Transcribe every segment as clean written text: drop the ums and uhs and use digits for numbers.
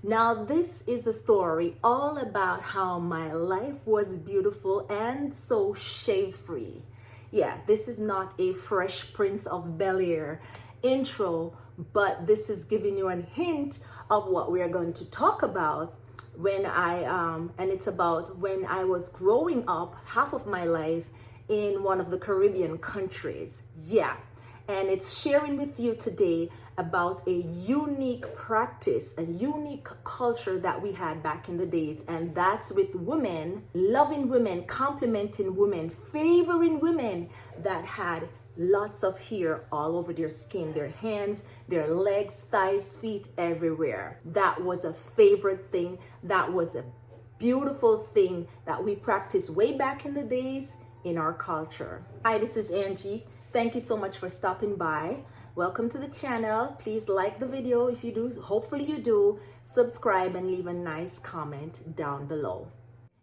Now, this is a story all about how my life was beautiful and so shave-free. Yeah, this is not a Fresh Prince of Bel-Air intro, but this is giving you a hint of what we are going to talk about and it's about when I was growing up half of my life in one of the Caribbean countries. Yeah, and it's sharing with you today about a unique practice, a unique culture that we had back in the days, and that's with women, loving women, complimenting women, favoring women that had lots of hair all over their skin, their hands, their legs, thighs, feet, everywhere. That was a favorite thing. That was a beautiful thing that we practiced way back in the days in our culture. Hi, this is Angie. Thank you so much for stopping by. Welcome to the channel. Please like the video if you do. Hopefully you do. Subscribe and leave a nice comment down below.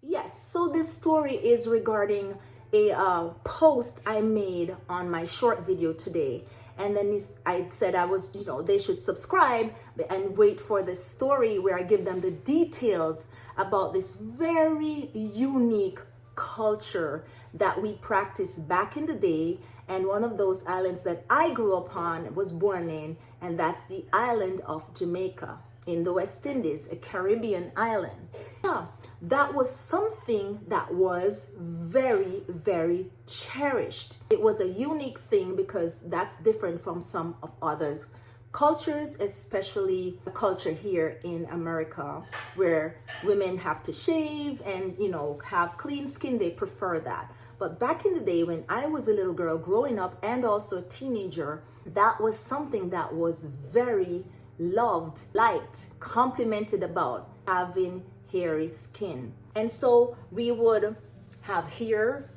Yes, so this story is regarding a post I made on my short video today. And then I said they should subscribe and wait for the story where I give them the details about this very unique culture that we practiced back in the day, and one of those islands that I grew up on, was born in, and that's the island of Jamaica in the West Indies, a Caribbean island. Yeah, that was something that was very, very cherished. It was a unique thing because that's different from some of others cultures, especially the culture here in America, where women have to shave and, have clean skin. They prefer that. But back in the day when I was a little girl growing up and also a teenager, that was something that was very loved, liked, complimented about having hairy skin. And so we would have hair,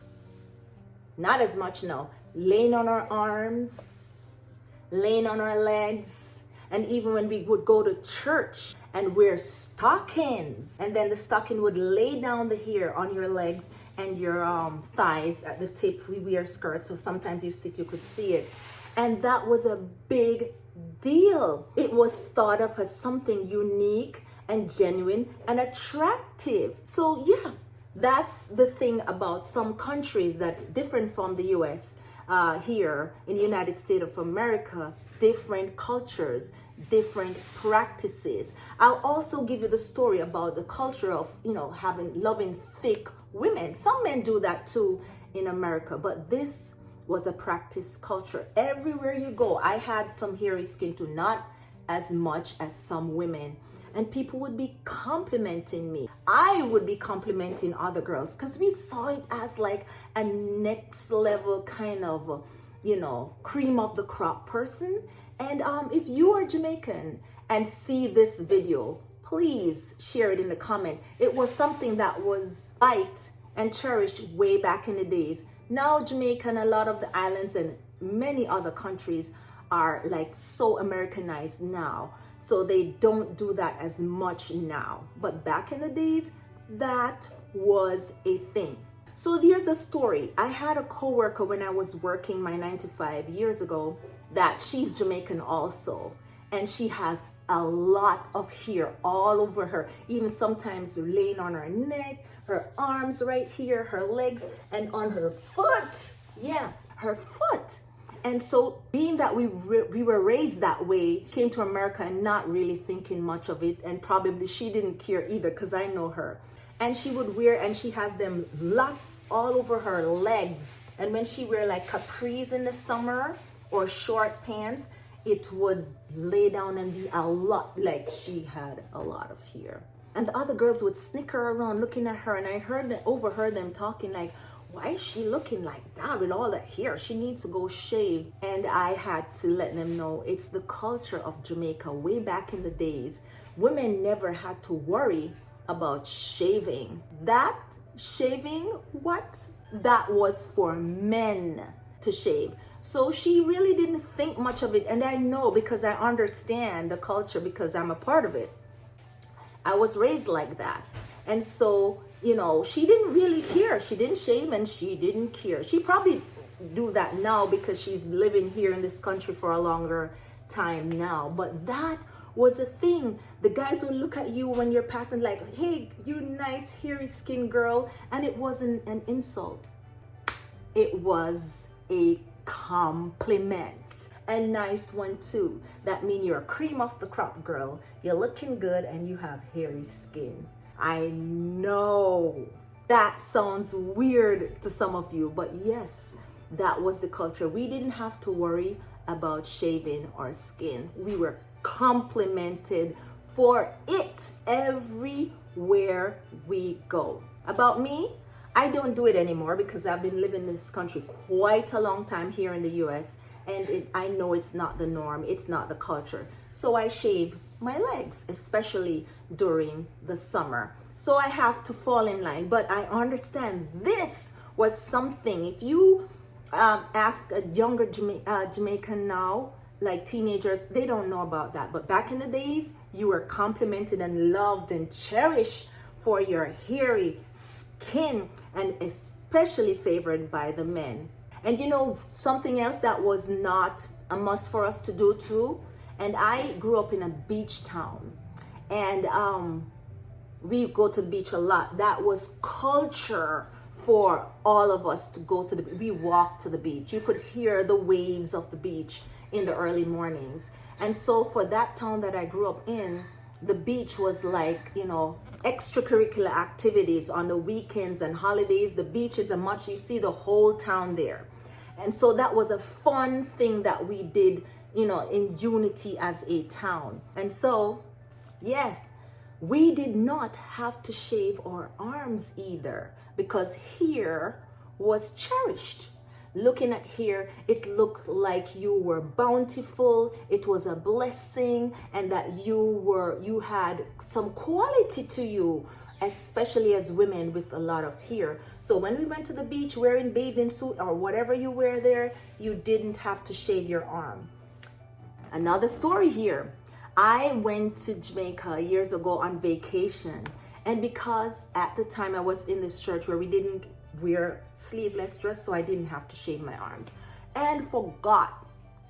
not as much now, laying on our arms, laying on our legs, and even when we would go to church and wear stockings, and then the stocking would lay down the hair on your legs and your thighs at the tip. We wear skirts, so sometimes you could see it, and that was a big deal. It was thought of as something unique and genuine and attractive. So yeah, that's the thing about some countries that's different from the US. Here in the United States of America, different cultures, different practices. I'll also give you the story about the culture of, loving thick women. Some men do that too in America, but this was a practice culture. Everywhere you go, I had some hairy skin too, not as much as some women. And people would be complimenting me. I would be complimenting other girls because we saw it as like a next level kind of, cream of the crop person. And if you are Jamaican and see this video, please share it in the comment. It was something that was liked and cherished way back in the days. Now Jamaica and a lot of the islands and many other countries are like so Americanized now. So they don't do that as much now. But back in the days, that was a thing. So here's a story. I had a coworker when I was working my 9 to 5 years ago that she's Jamaican also. And she has a lot of hair all over her, even sometimes laying on her neck, her arms right here, her legs, and on her foot. Yeah, her foot. And so being that we were raised that way, came to America and not really thinking much of it, and probably she didn't care either because I know her. And she would wear, and she has them lots all over her legs. And when she wear like capris in the summer or short pants, it would lay down and be a lot, like she had a lot of hair. And the other girls would snicker around looking at her, and I overheard them talking like, why is she looking like that with all that hair? She needs to go shave. And I had to let them know it's the culture of Jamaica. Way back in the days, women never had to worry about shaving. That was for men to shave. So she really didn't think much of it. And I know because I understand the culture because I'm a part of it. I was raised like that. And so, she didn't really care. She didn't shave and she didn't care. She probably do that now because she's living here in this country for a longer time now. But that was a thing. The guys would look at you when you're passing like, hey, you nice hairy skin girl. And it wasn't an insult. It was a compliment. A nice one too. That means you're a cream of the crop girl. You're looking good and you have hairy skin. I know that sounds weird to some of you, but yes, that was the culture. We didn't have to worry about shaving our skin. We were complimented for it everywhere we go. About me, I don't do it anymore because I've been living in this country quite a long time here in the US, and I know it's not the norm, it's not the culture. So I shave my legs, especially during the summer. So I have to fall in line, but I understand this was something. If you ask a younger Jamaican now, like teenagers, they don't know about that. But back in the days, you were complimented and loved and cherished for your hairy skin, and especially favored by the men. And you know, something else that was not a must for us to do too, and I grew up in a beach town, and we go to the beach a lot. That was culture for all of us to go to we walked to the beach. You could hear the waves of the beach in the early mornings. And so for that town that I grew up in, the beach was like, you know, extracurricular activities on the weekends and holidays. The beach is you see the whole town there. And so that was a fun thing that we did, you know, in unity as a town. And so, yeah, we did not have to shave our arms either, because hair was cherished. Looking at hair, it looked like you were bountiful, it was a blessing, and that you had some quality to you, especially as women with a lot of hair. So when we went to the beach wearing bathing suit or whatever you wear there, you didn't have to shave your arm. Another story here. I went to Jamaica years ago on vacation, and because at the time I was in this church where we didn't wear sleeveless dress, so I didn't have to shave my arms, and forgot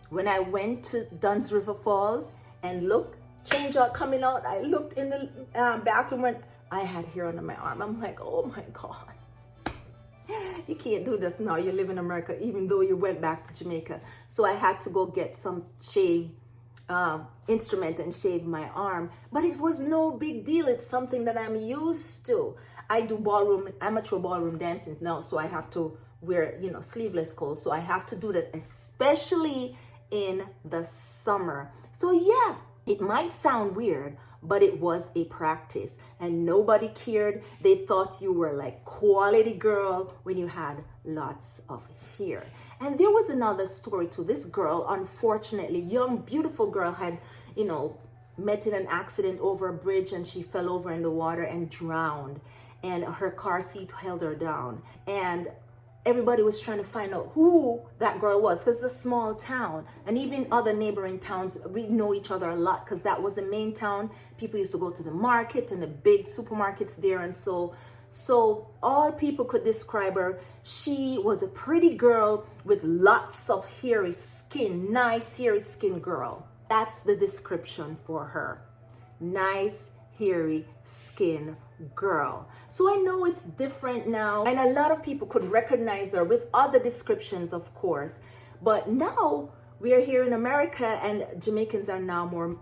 when I went to Dunn's River Falls and change out coming out, I looked in the bathroom and I had hair under my arm. I'm like, oh my God, you can't do this now. You live in America, even though you went back to Jamaica. So I had to go get some shave instrument and shave my arm, but it was no big deal. It's something that I'm used to. I do amateur ballroom dancing now, so I have to wear, you know, sleeveless clothes. So I have to do that, especially in the summer. So yeah, it might sound weird, but it was a practice, and nobody cared. They thought you were like quality girl when you had lots of hair. And there was another story too. This girl, unfortunately, young, beautiful girl, had, you know, met in an accident over a bridge, and she fell over in the water and drowned. And her car seat held her down. And everybody was trying to find out who that girl was, because it's a small town. And even other neighboring towns, we know each other a lot, because that was the main town. People used to go to the market and the big supermarkets there. And so all people could describe her. She was a pretty girl with lots of hairy skin, nice hairy skin girl. That's the description for her. Nice hairy skin girl. So I know it's different now, and a lot of people could recognize her with other descriptions, of course. But now we are here in America, and Jamaicans are now more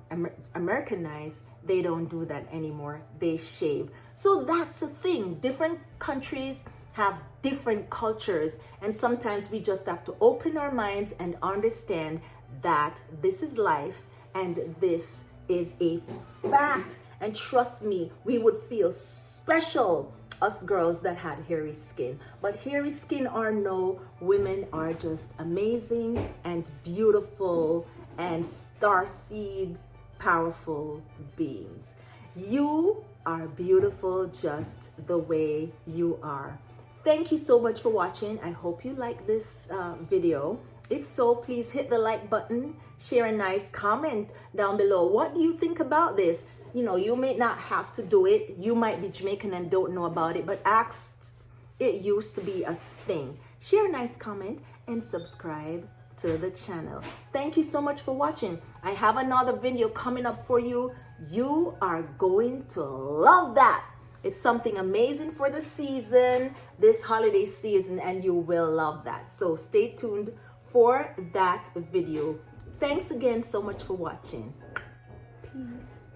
Americanized. They don't do that anymore. They shave. So that's the thing. Different countries have different cultures, and sometimes we just have to open our minds and understand that this is life and this is a fact. And trust me, we would feel special, us girls that had hairy skin. But hairy skin or no, women are just amazing and beautiful and starseed powerful beings. You are beautiful just the way you are. Thank you so much for watching. I hope you like this video. If so, please hit the like button, share a nice comment down below. What do you think about this? You know, you may not have to do it. You might be Jamaican and don't know about it, but it used to be a thing. Share a nice comment and subscribe to the channel. Thank you so much for watching. I have another video coming up for you. You are going to love that. It's something amazing for the season, this holiday season, and you will love that. So stay tuned for that video. Thanks again so much for watching. Peace.